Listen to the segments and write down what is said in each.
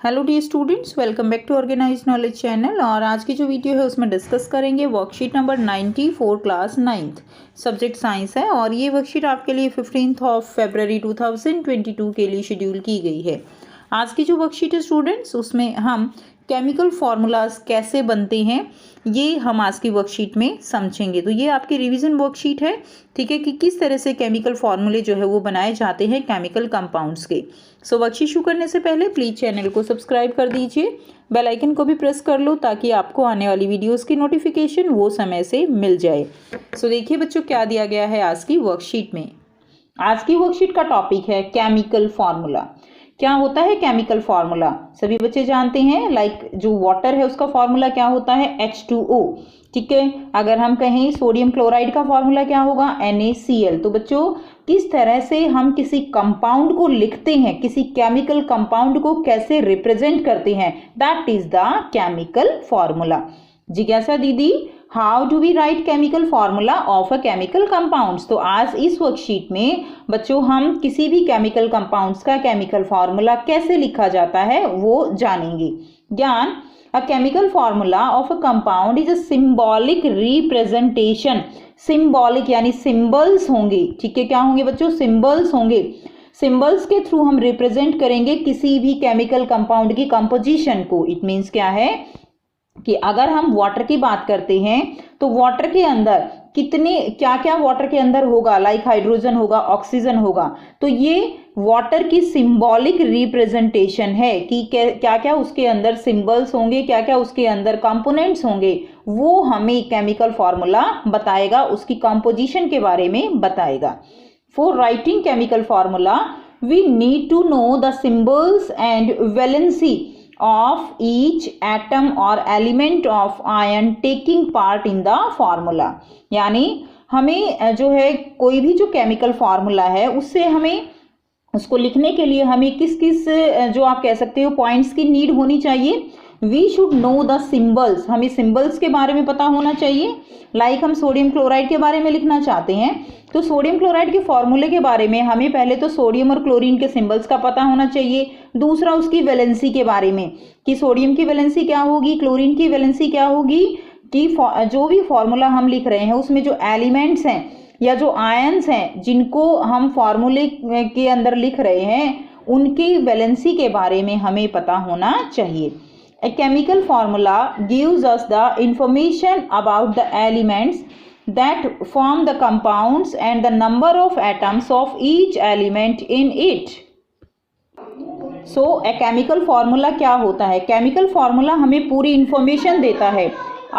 Hello the students, welcome back to organize knowledge channel. और आज की जो वीडियो है उसमें डिस्कस करेंगे worksheet number 94 class 9th subject science है। और ये वर्कशीट आपके लिए 15 फरवरी 2022 के लिए शेड्यूल की गई है। आज की जो वर्कशीट है स्टूडेंट्स, उसमें हम केमिकल फार्मूलाज कैसे बनते हैं ये हम आज की वर्कशीट में समझेंगे। तो ये आपकी रिवीजन वर्कशीट है, ठीक है, कि किस तरह से केमिकल फार्मूले जो है वो बनाए जाते हैं केमिकल कंपाउंड्स के। सो वर्कशीट शुरू करने से पहले प्लीज़ चैनल को सब्सक्राइब कर दीजिए, बेल आइकन को भी प्रेस कर लो ताकि आपको आने वाली वीडियोस की नोटिफिकेशन वो समय से मिल जाए। सो देखिए बच्चों क्या दिया गया है आज की वर्कशीट में। आज की वर्कशीट का टॉपिक है केमिकल फार्मूला। क्या होता है केमिकल फार्मूला? सभी बच्चे जानते हैं, लाइक जो वाटर है उसका फार्मूला क्या होता है? H2O, ठीक है। अगर हम कहें सोडियम क्लोराइड का फार्मूला क्या होगा? NaCl। तो बच्चों किस तरह से हम किसी कंपाउंड को लिखते हैं, किसी केमिकल कंपाउंड को कैसे रिप्रेजेंट करते हैं, that is the chemical formula. जिज्ञासा दीदी, how do we write chemical formula of a chemical compounds? तो आज इस वर्कशीट में बच्चों हम किसी भी केमिकल कंपाउंड्स का केमिकल फार्मूला कैसे लिखा जाता है वो जानेंगे। Gyan, a chemical formula of a compound is a symbolic representation. Symbolic यानी सिंबल्स होंगे, ठीक है। क्या होंगे बच्चों? सिंबल्स होंगे। सिंबल्स के थ्रू हम रिप्रेजेंट करेंगे किसी भी केमिकल कंपाउंड की कंपोजिशन को। इट मीन्स क्या है कि अगर हम वाटर की बात करते हैं तो वाटर के अंदर कितने क्या क्या वाटर के अंदर होगा, लाइक हाइड्रोजन होगा, ऑक्सीजन होगा। तो ये वाटर की सिंबॉलिक रिप्रेजेंटेशन है कि क्या क्या उसके अंदर सिंबल्स होंगे, क्या क्या उसके अंदर कंपोनेंट्स होंगे, वो हमें केमिकल फार्मूला बताएगा, उसकी कंपोजिशन के बारे में बताएगा। For writing chemical formula we need to know the symbols and valency of each atom or element of ion taking part in the formula। यानी हमें जो है कोई भी जो केमिकल फार्मूला है उससे हमें उसको लिखने के लिए हमें किस किस जो आप कह सकते हो पॉइंट्स की नीड होनी चाहिए। We should know the symbols, हमें सिंबल्स के बारे में पता होना चाहिए। लाइक हम सोडियम क्लोराइड के बारे में लिखना चाहते हैं तो सोडियम क्लोराइड के फॉर्मूले के बारे में हमें पहले तो सोडियम और क्लोरीन के सिंबल्स का पता होना चाहिए। दूसरा उसकी वैलेंसी के बारे में कि सोडियम की वैलेंसी क्या होगी, क्लोरीन की वैलेंसी क्या होगी, कि जो भी फॉर्मूला हम लिख रहे हैं उसमें जो एलिमेंट्स हैं या जो आयंस हैं जिनको हम फॉर्मूले के अंदर लिख रहे हैं उनकी वैलेंसी के बारे में हमें पता होना चाहिए। A chemical formula gives us the information about the elements that form the compounds and the number of atoms of each element in it. So, a chemical formula क्या होता है? Chemical formula हमें पूरी information देता है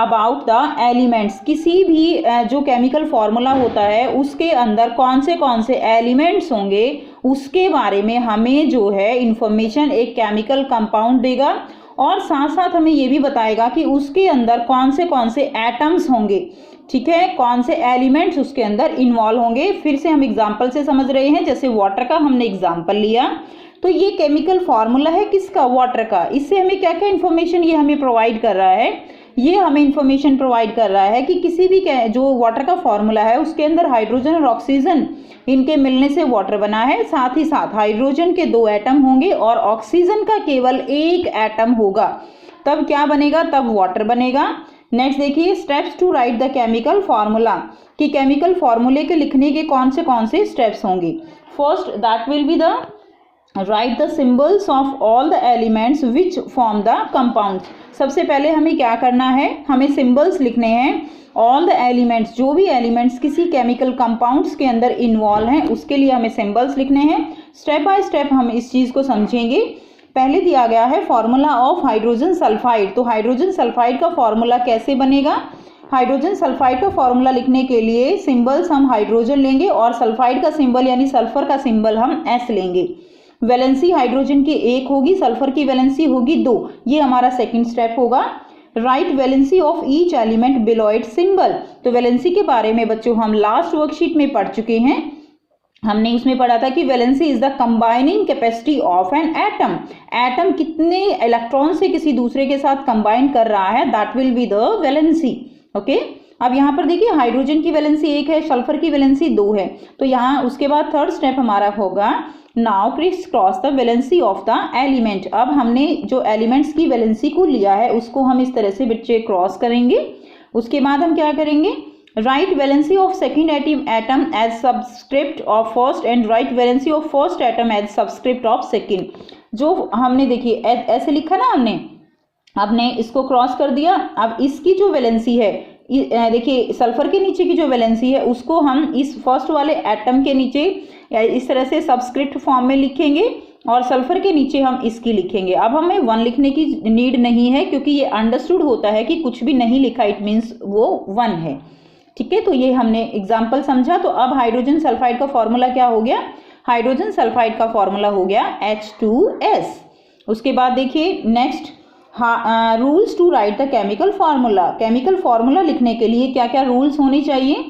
about the elements। किसी भी जो केमिकल फार्मूला होता है उसके अंदर कौन से एलिमेंट्स होंगे उसके बारे में हमें जो है इंफॉर्मेशन एक केमिकल कंपाउंड देगा, और साथ साथ हमें ये भी बताएगा कि उसके अंदर कौन से एटम्स होंगे, ठीक है, कौन से एलिमेंट्स उसके अंदर इन्वॉल्व होंगे। फिर से हम एग्जांपल से समझ रहे हैं, जैसे वाटर का हमने एग्जांपल लिया तो ये केमिकल फार्मूला है किसका? वाटर का। इससे हमें क्या क्या इन्फॉर्मेशन ये हमें प्रोवाइड कर रहा है? ये हमें इंफॉर्मेशन प्रोवाइड कर रहा है कि किसी भी जो वाटर का फॉर्मूला है उसके अंदर हाइड्रोजन और ऑक्सीजन इनके मिलने से वाटर बना है। साथ ही साथ हाइड्रोजन के 2 एटम होंगे और ऑक्सीजन का केवल 1 एटम होगा, तब क्या बनेगा? तब वाटर बनेगा। नेक्स्ट देखिए, steps to write the chemical formula, कि केमिकल फार्मूले के लिखने के कौन से स्टेप्स होंगे। First that will be the write the symbols of all the elements which form the compounds. सबसे पहले हमें क्या करना है? हमें सिंबल्स लिखने हैं ऑल द एलिमेंट्स, जो भी एलिमेंट्स किसी केमिकल कंपाउंड्स के अंदर इन्वॉल्व हैं उसके लिए हमें सिंबल्स लिखने हैं। स्टेप बाय स्टेप हम इस चीज़ को समझेंगे। पहले दिया गया है फॉर्मूला ऑफ हाइड्रोजन सल्फाइड। तो हाइड्रोजन सल्फाइड का फॉर्मूला कैसे बनेगा? हाइड्रोजन सल्फाइड का फॉर्मूला लिखने के लिए सिंबल्स हम हाइड्रोजन लेंगे और सल्फाइड का सिंबल यानी सल्फर का सिंबल हम S लेंगे। वैलेंसी हाइड्रोजन की 1 होगी, सल्फर की वैलेंसी होगी 2। ये हमारा सेकंड स्टेप होगा। Right valency of each element below it symbol. तो वैलेंसी के बारे में बच्चों हम लास्ट वर्कशीट में पढ़ चुके हैं। हमने उसमें पढ़ा था कि valency is the combining capacity of an atom. Atom कितने इलेक्ट्रॉन से किसी दूसरे के साथ कंबाइन कर रहा है, that will be the valency. Okay, अब यहाँ पर देखिए हाइड्रोजन की वैलेंसी 1 है, सल्फर की वैलेंसी 2 है। तो यहाँ उसके बाद थर्ड स्टेप हमारा होगा now criss cross the valency of the element. अब हमने जो एलिमेंट्स की वैलेंसी को लिया है उसको हम इस तरह से बच्चे क्रॉस करेंगे। उसके बाद हम क्या करेंगे, write valency of second atom as subscript of first and write valency of first atom as subscript of second. जो हमने देखिए ऐसे लिखा ना हमने इसको क्रॉस कर दिया। अब इसकी जो वैलेंसी है, देखिए सल्फर के नीचे की जो वैलेंसी है उसको हम इस फर्स्ट वाले एटम के नीचे इस तरह से सबस्क्रिप्ट फॉर्म में लिखेंगे और सल्फर के नीचे हम इसकी लिखेंगे। अब हमें 1 लिखने की नीड नहीं है क्योंकि ये अंडरस्टूड होता है कि कुछ भी नहीं लिखा इट मीन्स वो 1 है। ठीक है, तो ये हमने एग्जाम्पल समझा। तो अब हाइड्रोजन सल्फाइड का फॉर्मूला क्या हो गया, हाइड्रोजन सल्फाइड का फॉर्मूला हो गया H2S। उसके बाद देखिए next, rules to write the chemical formula. Chemical formula लिखने के लिए क्या क्या रूल्स होने चाहिए।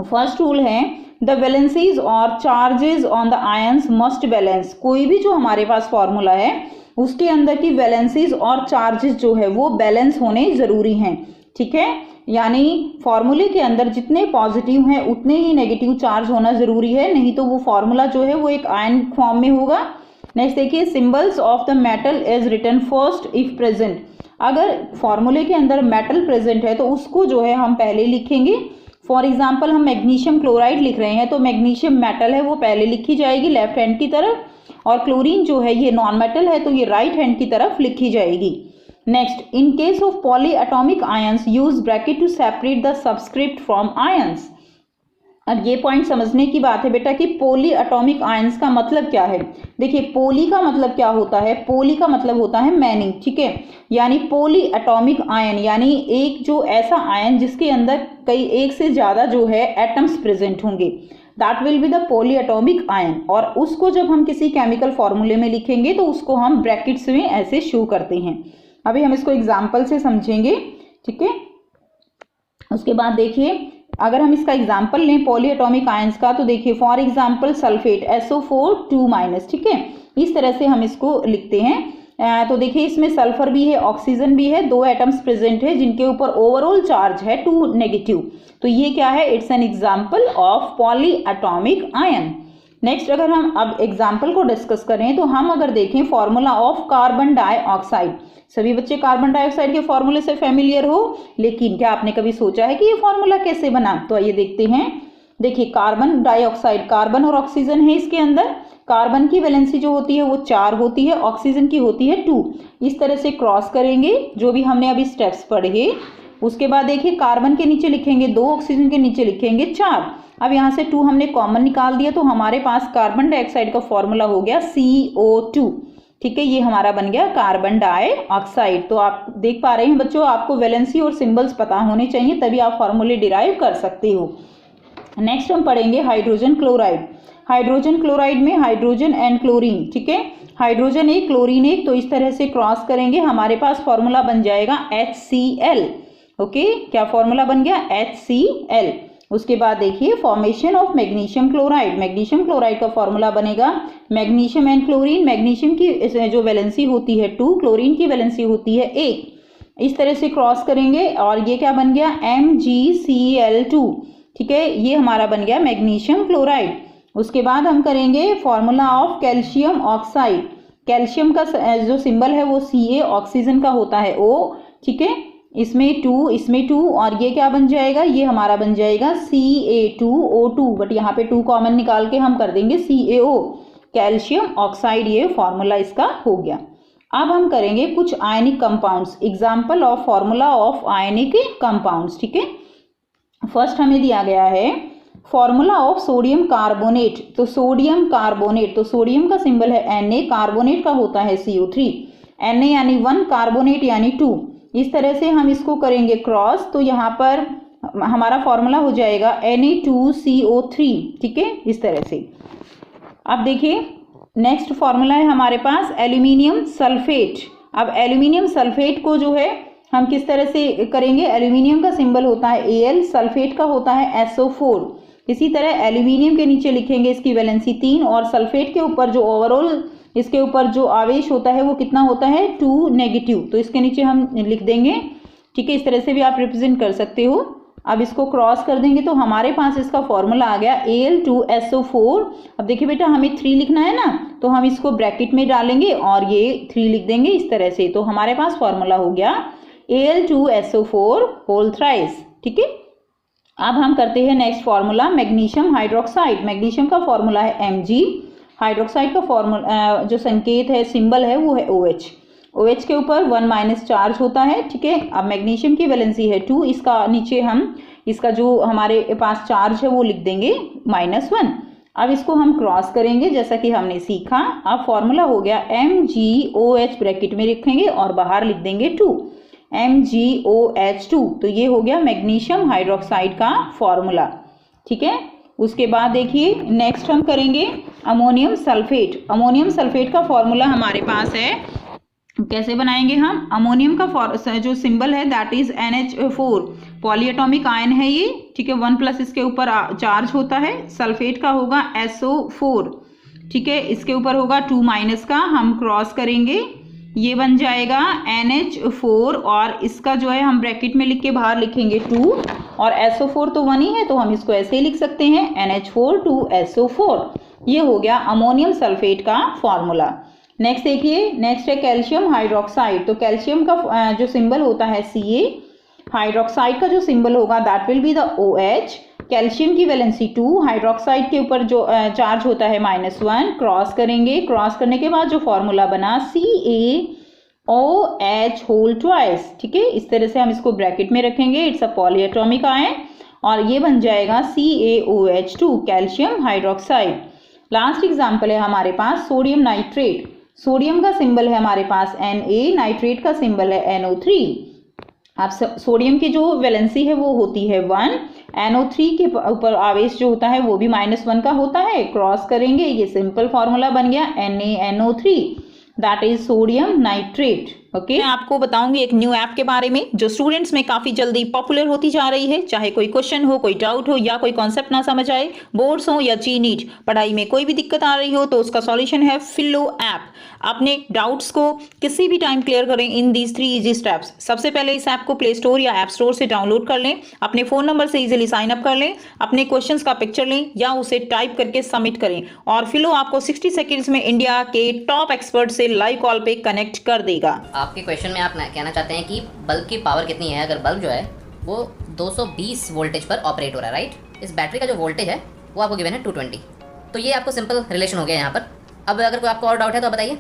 फर्स्ट रूल है द वैलेंसीज और charges on the ions must balance. कोई भी जो हमारे पास फार्मूला है उसके अंदर की वैलेंसीज और चार्जेस जो है वो बैलेंस होने जरूरी हैं। ठीक है, यानी फॉर्मूले के अंदर जितने पॉजिटिव हैं उतने ही नेगेटिव चार्ज होना जरूरी है, नहीं तो वो फॉर्मूला जो है वो एक आयन फॉर्म में होगा। नेक्स्ट देखिए, symbols of the metal is written first if present. अगर फॉर्मूले के अंदर मेटल प्रेजेंट है तो उसको जो है हम पहले लिखेंगे। फॉर एग्जाम्पल हम मैग्नीशियम क्लोराइड लिख रहे हैं तो मैग्नीशियम मेटल है वो पहले लिखी जाएगी लेफ्ट हैंड की तरफ, और क्लोरीन जो है ये नॉन मेटल है तो ये राइट हैंड की तरफ लिखी जाएगी। Next, in case of poly atomic ions use bracket to separate the subscript from ions. अब ये पॉइंट समझने की बात है बेटा कि पोली एटॉमिक आयंस का मतलब क्या है। देखिए पोली का मतलब क्या होता है, पोली का मतलब होता है मैनी। ठीक है, यानी पोली एटॉमिक आयन यानी एक जो ऐसा आयन जिसके अंदर कई एक से ज्यादा जो है एटम्स प्रेजेंट होंगे, that will be the poly atomic ion. और उसको जब हम किसी केमिकल फॉर्मूले में लिखेंगे तो उसको हम ब्रैकेट्स में ऐसे शो करते हैं। अभी हम इसको एग्जाम्पल से समझेंगे। ठीक है, उसके बाद देखिए अगर हम इसका एग्जाम्पल लें पॉली एटॉमिक आयंस का, तो देखिए फॉर एग्जाम्पल सल्फेट SO4 2-, ठीक है, इस तरह से हम इसको लिखते हैं। तो देखिए इसमें सल्फर भी है, ऑक्सीजन भी है, 2 एटम्स प्रेजेंट है जिनके ऊपर ओवरऑल चार्ज है 2 नेगेटिव। तो ये क्या है, it's an example of poly atomic ion. Next अगर हम अब एग्जाम्पल को डिस्कस करें तो हम अगर देखें फॉर्मूला ऑफ कार्बन डाइऑक्साइड। सभी बच्चे कार्बन डाइऑक्साइड के फॉर्मूले से फेमिलियर हो, लेकिन क्या आपने कभी सोचा है कि ये फॉर्मूला कैसे बना। तो आइए देखते हैं। देखिए कार्बन डाइऑक्साइड, कार्बन और ऑक्सीजन है इसके अंदर। कार्बन की वैलेंसी जो होती है वो 4 होती है, ऑक्सीजन की होती है 2। इस तरह से क्रॉस करेंगे जो भी हमने अभी स्टेप्स पढ़े। उसके बाद देखिए कार्बन के नीचे लिखेंगे 2, ऑक्सीजन के नीचे लिखेंगे 4। अब यहाँ से 2 हमने कॉमन निकाल दिया तो हमारे पास कार्बन डाइऑक्साइड का फॉर्मूला हो गया CO2। ठीक है, ये हमारा बन गया कार्बन डाइऑक्साइड। तो आप देख पा रहे हैं बच्चों, आपको वैलेंसी और सिंबल्स पता होने चाहिए तभी आप फॉर्मूले डिराइव कर सकते हो। नेक्स्ट हम पढ़ेंगे हाइड्रोजन क्लोराइड। हाइड्रोजन क्लोराइड में हाइड्रोजन एंड क्लोरीन, ठीक है, हाइड्रोजन एक क्लोरीन एक, तो इस तरह से क्रॉस करेंगे हमारे पास फॉर्मूला बन जाएगा HCl। ओके, क्या फॉर्मूला बन गया HCl। उसके बाद देखिए formation of magnesium chloride. Magnesium chloride का फॉर्मूला बनेगा मैग्नीशियम एंड क्लोरीन। मैग्नीशियम की जो वैलेंसी होती है 2, क्लोरीन की वैलेंसी होती है 1। इस तरह से क्रॉस करेंगे और ये क्या बन गया MgCl2। ठीक है, ये हमारा बन गया मैग्नीशियम क्लोराइड। उसके बाद हम करेंगे formula of calcium oxide. Calcium का जो सिंबल है वो Ca, ऑक्सीजन का होता है O। ठीक है, इसमें 2, इसमें 2, और ये क्या बन जाएगा, ये हमारा बन जाएगा CA2O2, बट यहाँ पे 2 कॉमन निकाल के हम कर देंगे CaO, कैल्शियम ऑक्साइड। ये फॉर्मूला इसका हो गया। अब हम करेंगे कुछ ionic compounds. Example of formula of ionic compounds. ठीक है, फर्स्ट हमें दिया गया है फॉर्मूला ऑफ सोडियम कार्बोनेट। तो सोडियम कार्बोनेट, तो सोडियम का सिंबल है Na, कार्बोनेट का होता है CO3। Na यानी 1, कार्बोनेट यानी 2। इस तरह से हम इसको करेंगे क्रॉस, तो यहाँ पर हमारा फॉर्मूला हो जाएगा Na2CO3। ठीक है, इस तरह से। अब देखिए नेक्स्ट फॉर्मूला है हमारे पास एल्यूमिनियम सल्फेट। अब एल्यूमिनियम सल्फेट को जो है हम किस तरह से करेंगे, एल्यूमिनियम का सिंबल होता है Al, सल्फेट का होता है SO4। इसी तरह एल्यूमिनियम के नीचे लिखेंगे इसकी वैलेंसी 3, और सल्फेट के ऊपर जो ओवरऑल इसके ऊपर जो आवेश होता है वो कितना होता है 2 नेगेटिव, तो इसके नीचे हम लिख देंगे। ठीक है, इस तरह से भी आप रिप्रेजेंट कर सकते हो। अब इसको क्रॉस कर देंगे तो हमारे पास इसका फॉर्मूला आ गया Al2SO4। अब देखिए बेटा हमें 3 लिखना है ना, तो हम इसको ब्रैकेट में डालेंगे और ये 3 लिख देंगे इस तरह से, तो हमारे पास फॉर्मूला हो गया Al2SO4 होल थ्राइस। ठीक है, अब हम करते हैं next formula magnesium hydroxide. Magnesium का फॉर्मूला है Mg, हाइड्रोक्साइड का फॉर्मूला जो संकेत है सिंबल है वो है OH। OH के ऊपर 1- चार्ज होता है। ठीक है, अब मैग्नीशियम की वैलेंसी है 2, इसका नीचे हम इसका जो हमारे पास चार्ज है वो लिख देंगे -1। अब इसको हम क्रॉस करेंगे जैसा कि हमने सीखा। अब फॉर्मूला हो गया MgOH, ब्रैकेट में रखेंगे और बाहर लिख देंगे 2, MgOH2। तो ये हो गया मैग्नीशियम हाइड्रोक्साइड का फॉर्मूला। ठीक है, उसके बाद देखिए नेक्स्ट हम करेंगे अमोनियम सल्फेट। अमोनियम सल्फेट का फॉर्मूला हमारे पास है, कैसे बनाएंगे हम? अमोनियम का जो सिंबल है that is NH4, polyatomic ion है ये। ठीक है, 1+ इसके ऊपर चार्ज होता है। सल्फेट का होगा SO4। ठीक है, इसके ऊपर होगा 2- का, हम क्रॉस करेंगे ये बन जाएगा NH4 और इसका जो है हम ब्रैकेट में लिख के बाहर लिखेंगे 2 और SO4 तो 1 ही है तो हम इसको ऐसे ही लिख सकते हैं NH4 2SO4। ये हो गया अमोनियम सल्फेट का फॉर्मूला। नेक्स्ट देखिए, नेक्स्ट है कैल्शियम हाइड्रोक्साइड। तो कैल्शियम का जो सिंबल होता है Ca, हाइड्रोक्साइड का जो सिंबल होगा that will be the OH। Calcium की वैलेंसी 2, हाइड्रोक्साइड के ऊपर जो चार्ज होता है -1, क्रॉस करेंगे। क्रॉस करने के बाद जो फॉर्मूला बना CaOH होल ट्वाइस। ठीक है, इस तरह से हम इसको ब्रैकेट में रखेंगे, इट्स अ पॉलीएटॉमिक आयन और ये बन जाएगा CaOH2 calcium hydroxide. Last example है हमारे पास सोडियम नाइट्रेट। सोडियम का सिंबल है हमारे पास Na, नाइट्रेट का सिंबल है NO3। अब सोडियम की जो वैलेंसी है वो होती है 1, NO3 के ऊपर आवेश जो होता है वो भी -1 का होता है। क्रॉस करेंगे, ये सिंपल फॉर्मूला बन गया NaNO3 that is sodium nitrate. Okay, मैं आपको बताऊंगी एक न्यू ऐप के बारे में जो स्टूडेंट्स में काफी जल्दी पॉपुलर होती जा रही है। चाहे कोई क्वेश्चन हो, कोई डाउट हो या कोई कॉन्सेप्ट ना समझ आए, बोर्ड्स हो या जी-नीट, पढ़ाई में कोई भी दिक्कत आ रही हो तो उसका सॉल्यूशन है फिलो ऐप। अपने डाउट्स को किसी भी टाइम क्लियर करें इन दीज 3 इजी स्टेप्स। सबसे पहले इस ऐप को प्ले स्टोर या ऐप स्टोर से डाउनलोड कर लें, अपने फोन नंबर से इजीली साइन अप कर लें, अपने क्वेश्चंस का पिक्चर लें या उसे टाइप करके सबमिट करें और फिलो आपको 60 सेकेंड्स में इंडिया के टॉप एक्सपर्ट से लाइव कॉल पे कनेक्ट कर देगा। आपके क्वेश्चन में आप कहना चाहते हैं कि बल्ब की पावर कितनी है। अगर बल्ब जो है वो 220 वोल्टेज पर ऑपरेट हो रहा है, राइट। इस बैटरी का जो वोल्टेज है वो आपको गिवन है 220। तो ये आपको सिंपल रिलेशन हो गया यहाँ पर। अब अगर कोई आपको और डाउट है तो बताइए।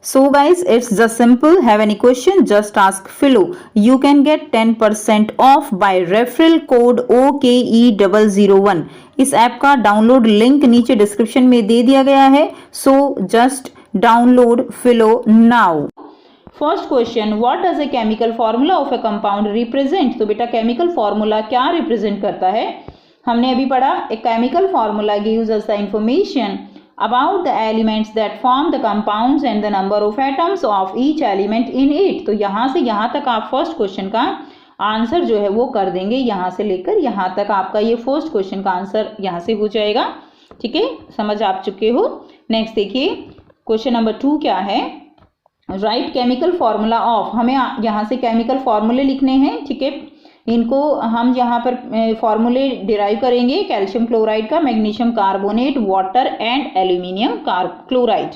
So guys, it's just simple. Have any question? Just ask Philo. You can get 10% off by referral code OKE001. इस ऐप का डाउनलोड लिंक नीचे डिस्क्रिप्शन में दे दिया गया है। So just download Philo now. First question, what does a chemical formula of A compound represent. तो बेटा chemical formula क्या रिप्रेजेंट करता है? हमने अभी पढ़ा a chemical formula gives us the information about the elements that form the compounds and the number of atoms of each element in it। तो यहाँ से यहाँ तक आप फर्स्ट क्वेश्चन का आंसर जो है वो कर देंगे, यहाँ से लेकर यहाँ तक आपका ये फर्स्ट क्वेश्चन का आंसर यहाँ से हो जाएगा। ठीक है, समझ आप चुके हो। नेक्स्ट देखिए क्वेश्चन नंबर 2 क्या है, राइट केमिकल फॉर्मूला ऑफ। हमें यहाँ से केमिकल फॉर्मूले लिखने हैं। ठीक है, इनको हम यहाँ पर फॉर्मूले डिराइव करेंगे कैल्शियम क्लोराइड का, magnesium carbonate, water and aluminium chloride.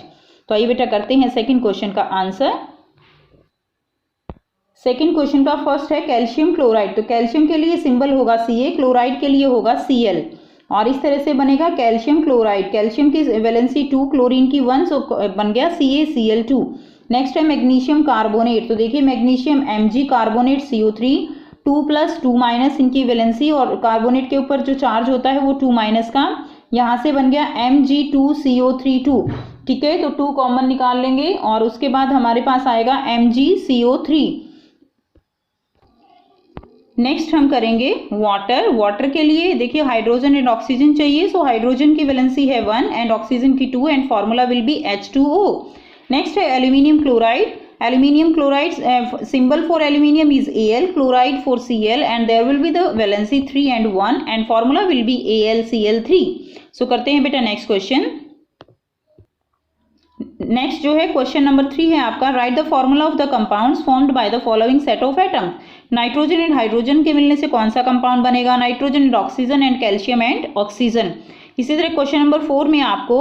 तो आइए बेटा करते हैं सेकंड क्वेश्चन का आंसर। सेकंड क्वेश्चन का फर्स्ट है कैल्शियम क्लोराइड। तो कैल्शियम के लिए सिंबल होगा Ca, क्लोराइड के लिए होगा Cl और इस तरह से बनेगा कैल्शियम क्लोराइड। कैल्शियम की वैलेंसी 2, क्लोरीन की 1, सो बन गया CaCl2। नेक्स्ट है मैग्नीशियम कार्बोनेट। तो देखिए मैग्नीशियम Mg कार्बोनेट CO3, 2+2- इनकी वैलेंसी और कार्बोनेट के ऊपर जो चार्ज होता है वो 2- का, यहाँ से बन गया Mg2CO32। ठीक है, तो 2 कॉमन निकाल लेंगे और उसके बाद हमारे पास आएगा MgCO3। नेक्स्ट हम करेंगे वाटर। वाटर के लिए देखिए हाइड्रोजन एंड ऑक्सीजन चाहिए, सो हाइड्रोजन की वैलेंसी है 1 एंड ऑक्सीजन की 2 and formula will be H2O। Next है aluminium chloride. Aluminium chloride symbol for aluminium is Al, chloride for Cl and there will be the valency 3 and 1 and formula will be AlCl3। So करते हैं बेटा next question. Next जो है question number 3 है आपका, right the formula of the compounds formed by the following set of atom. Nitrogen and hydrogen के मिलने से कौन सा कंपाउंड बनेगा? Nitrogen and oxygen and calcium and oxygen. इसी तरह क्वेश्चन नंबर 4 में आपको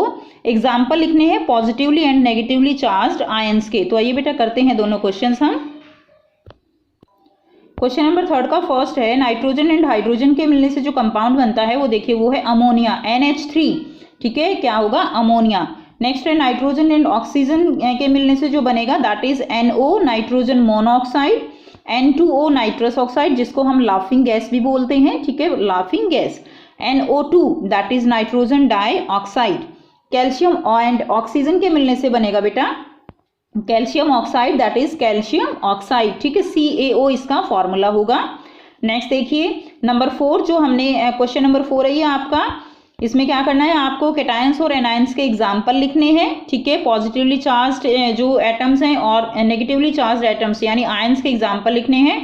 एग्जाम्पल लिखने हैं positively and negatively charged ions के। तो आइए बेटा करते हैं दोनों क्वेश्चन हम। क्वेश्चन नंबर 3 का फर्स्ट है, नाइट्रोजन एंड हाइड्रोजन के मिलने से जो कंपाउंड बनता है वो देखिए वो है अमोनिया, NH3। ठीक है, क्या होगा? अमोनिया। नेक्स्ट है नाइट्रोजन एंड ऑक्सीजन के मिलने से जो बनेगा that is NO, nitrogen monoxide, N2O, nitrous oxide, जिसको हम लाफिंग गैस भी बोलते हैं। ठीक है, laughing gas. NO2 that is nitrogen dioxide. Calcium and oxygen के मिलने से बनेगा बेटा calcium oxide, that is calcium oxide. ठीक है, CaO इसका फॉर्मूला होगा। नेक्स्ट देखिए नंबर 4 जो हमने क्वेश्चन नंबर 4 है ये आपका, इसमें क्या करना है आपको कैटायंस और एनायंस के एग्जाम्पल लिखने हैं। ठीक है, पॉजिटिवली चार्ज्ड जो एटम्स हैं और नेगेटिवली चार्ज्ड एटम्स यानी आयंस के एग्जाम्पल लिखने हैं।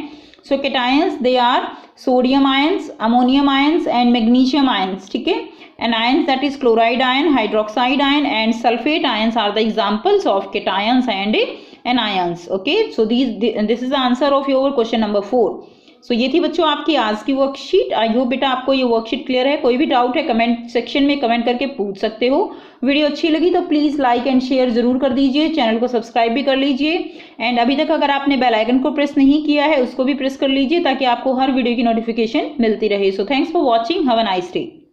So cations they are sodium ions, ammonium ions and magnesium ions. ठीक है, anions that is chloride ion, hydroxide ion and sulfate ions are the examples of cations and anions. Okay, so this is the answer of your question number 4. So ये थी बच्चों आपकी आज की worksheet. I hope बेटा आपको ये worksheet clear है। कोई भी डाउट है कमेंट सेक्शन में कमेंट करके पूछ सकते हो। वीडियो अच्छी लगी तो प्लीज़ लाइक एंड शेयर जरूर कर दीजिए, चैनल को सब्सक्राइब भी कर लीजिए एंड अभी तक अगर आपने बेल आइकन को प्रेस नहीं किया है उसको भी प्रेस कर लीजिए ताकि आपको हर वीडियो की नोटिफिकेशन मिलती रहे। So thanks for watching, have a nice day.